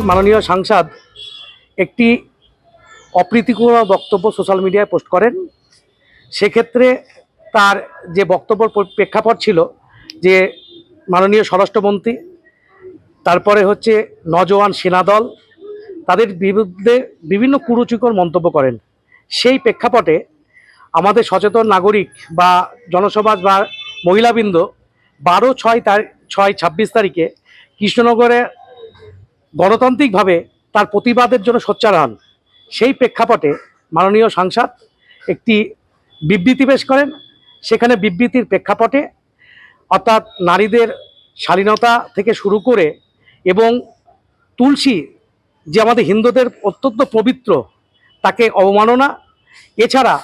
মাননীয় সাংসদ একটি অপ্রীতিকর বক্তব্য সোশ্যাল মিডিয়ায় পোস্ট করেন। সেক্ষেত্রে তার যে বক্তব্যের প্রেক্ষাপট ছিল যে মাননীয় স্বরাষ্ট্রমন্ত্রী, তারপরে হচ্ছে নওজোয়ান সেনাদল, তাদের বিরুদ্ধে বিভিন্ন কুরুচিকর মন্তব্য করেন। সেই প্রেক্ষাপটে আমাদের সচেতন নাগরিক বা জনসমাজ বা মহিলাবৃন্দ 12/6/26 তারিখে কৃষ্ণনগরে গণতান্ত্রিকভাবে তার প্রতিবাদের জন্য সোচ্চার হন। সেই প্রেক্ষাপটে মাননীয় সাংসদ একটি বিবৃতি পেশ করেন। সেখানে বিবৃতির প্রেক্ষাপটে অর্থাৎ নারীদের স্বাধীনতা থেকে শুরু করে এবং তুলসী যে আমাদের হিন্দুদের অত্যন্ত পবিত্র, তাকে অবমাননা, এছাড়া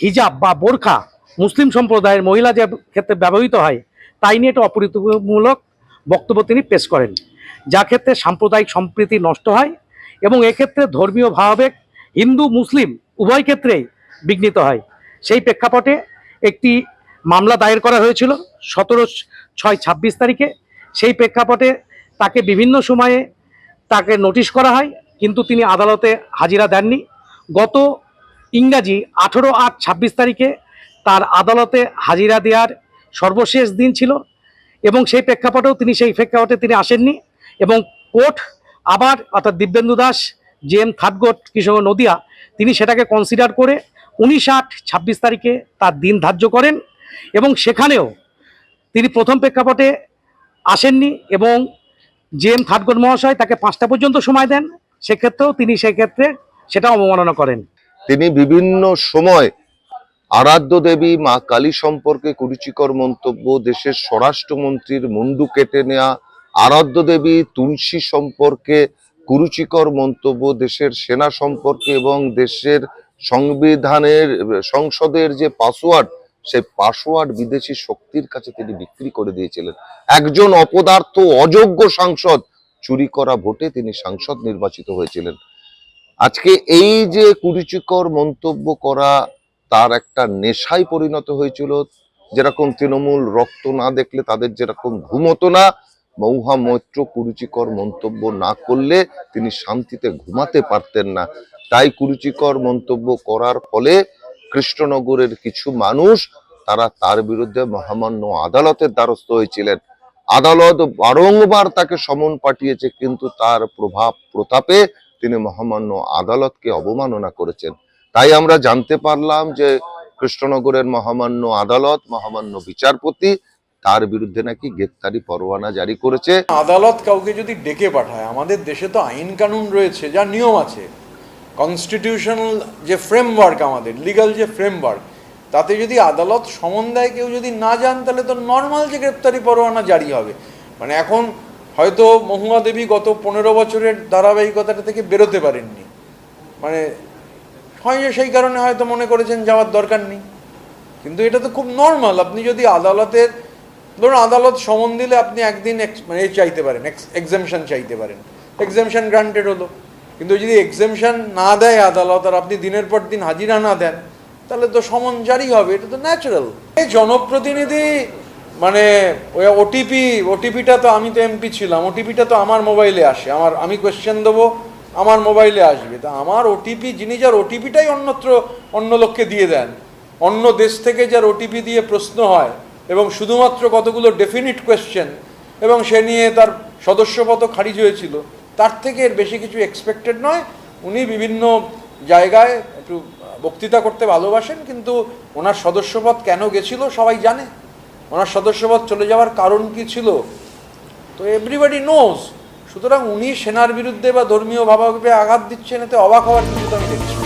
হিজাব বা বোরখা মুসলিম সম্প্রদায়ের মহিলা যে ক্ষেত্রে ব্যবহৃত হয় তাই নিয়ে একটা অপরীতিমূলক বক্তব্য তিনি পেশ করেন, যা ক্ষেত্রে সাম্প্রদায়িক সম্প্রীতি নষ্ট হয় এবং এক্ষেত্রে ধর্মীয় ভাবাবেগ হিন্দু মুসলিম উভয় ক্ষেত্রেই বিঘ্নিত হয়। সেই প্রেক্ষাপটে একটি মামলা দায়ের করা হয়েছিল 17/6/26 তারিখে। সেই প্রেক্ষাপটে তাকে বিভিন্ন সময়ে তাকে নোটিশ করা হয়, কিন্তু তিনি আদালতে হাজিরা দেননি। গত ইংরাজি 18/8/26 তারিখে তার আদালতে হাজিরা দেওয়ার সর্বশেষ দিন ছিল এবং সেই প্রেক্ষাপটেও তিনি আসেননি এবং কোর্ট আবার অর্থাৎ Dibyendu Das JM third court Krishnanagar Nadia তিনি সেটাকে কনসিডার করে 19/8/26 তারিখে তার দিন ধার্য করেন এবং সেখানেও তিনি প্রথম প্রেক্ষাপটে আসেননি এবং জেএম থার্ড কোর্ট মহাশয় তাকে 5টা পর্যন্ত সময় দেন। সেক্ষেত্রেও তিনি সেটা অবমাননা করেন। তিনি বিভিন্ন সময় আরাধ্য দেবী মা কালী সম্পর্কে কুরুচিকর মন্তব্য, দেশের স্বরাষ্ট্রমন্ত্রীর মুন্ডু কেটে নেওয়া, আরাধ্য দেবী তুলসী সম্পর্কে কুরুচিকর মন্তব্য, দেশের সেনা সম্পর্কে এবং দেশের সংসদের যে পাসওয়ার্ড, সেই পাসওয়ার্ড বিদেশি শক্তির কাছে তিনি বিক্রি করে দিয়েছিলেন। একজন অপদার্থ অযোগ্য সাংসদ, চুরি করা ভোটে তিনি সাংসদ নির্বাচিত হয়েছিলেন। আজকে এই যে কুরুচিকর মন্তব্য করা তার একটা নেশায় পরিণত হয়েছিল। যেরকম তৃণমূল রক্ত না দেখলে তাদের যেরকম ঘুমতো না, মহুয়া মৈত্র কুরুচিকর মন্তব্য না করলে তিনি শান্তিতে ঘুমাতে পারতেন না। তাই কুরুচিকর মন্তব্য করার ফলে কৃষ্ণনগরের কিছু মানুষ তার বিরুদ্ধে মহামান্য আদালতের দ্বারস্থ হয়েছিলেন। আদালত বারংবার তাকে সমন পাঠিয়েছে, কিন্তু তার প্রভাব প্রতাপে তিনি মহামান্য আদালতকে অবমাননা করেছেন। তাই আমরা জানতে পারলাম যে কৃষ্ণনগরের মহামান্য আদালত, মহামান্য বিচারপতি তার বিরুদ্ধে নাকি গ্রেফতারি পরোয়ানা জারি করেছে। আদালত কাউকে যদি ডেকে পাঠায়, আমাদের দেশে তো আইন কানুন রয়েছে, যা নিয়ম আছে, কনস্টিটিউশনাল যে ফ্রেমওয়ার্ক, আমাদের লিগাল যে ফ্রেমওয়ার্ক, তাতে যদি আদালত সমন দেয়, কেউ যদি না যান, তাহলে তো নর্মাল যে গ্রেপ্তারি পরোয়ানা জারি হবে। মানে এখন হয়তো মহুয়া দেবী গত 15 বছরের ধারাবাহিকতাটা থেকে বেরোতে পারেননি, মানে হয় যে সেই কারণে হয়তো মনে করেছেন যাওয়ার দরকার নেই, কিন্তু এটা তো খুব নর্মাল। আপনি যদি আদালতের ধরুন আদালত সমন দিলে আপনি একদিন চাইতে পারেন, এক্সেমশন চাইতে পারেন, এক্সেমশন গ্রান্টেড হলো। কিন্তু যদি এক্সেমশন না দেয় আদালত আর আপনি দিনের পর দিন হাজিরা না দেন, তাহলে তো সমন জারি হবে, এটা তো ন্যাচারাল। এই জনপ্রতিনিধি মানে ওই ওটিপিটা তো, আমি তো এমপি ছিলাম, ওটিপিটা তো আমার মোবাইলে আসে, আমি কোয়েশ্চেন দেবো, আমার মোবাইলে আসবে। তা আমার ওটিপি, যিনি যার ওটিপিটাই অন্য লোককে দিয়ে দেন, অন্য দেশ থেকে যার ওটিপি দিয়ে প্রশ্ন হয় এবং শুধুমাত্র কতগুলো ডেফিনিট কোয়েশ্চেন, এবং সে নিয়ে তার সদস্যপদ খারিজ হয়েছিল, তার থেকে এর বেশি কিছু এক্সপেক্টেড নয়। উনি বিভিন্ন জায়গায় একটু বক্তৃতা করতে ভালোবাসেন, কিন্তু ওনার সদস্যপদ কেন গেছিল সবাই জানে, ওনার সদস্যপদ চলে যাওয়ার কারণ কি ছিল, তো এভরিবডি নোজ। সুতরাং উনি সেনার বিরুদ্ধে বা ধর্মীয় ভাবাবেগে আঘাত দিচ্ছেন, এতে অবাক হওয়ার কিছু তো আমি দেখছি।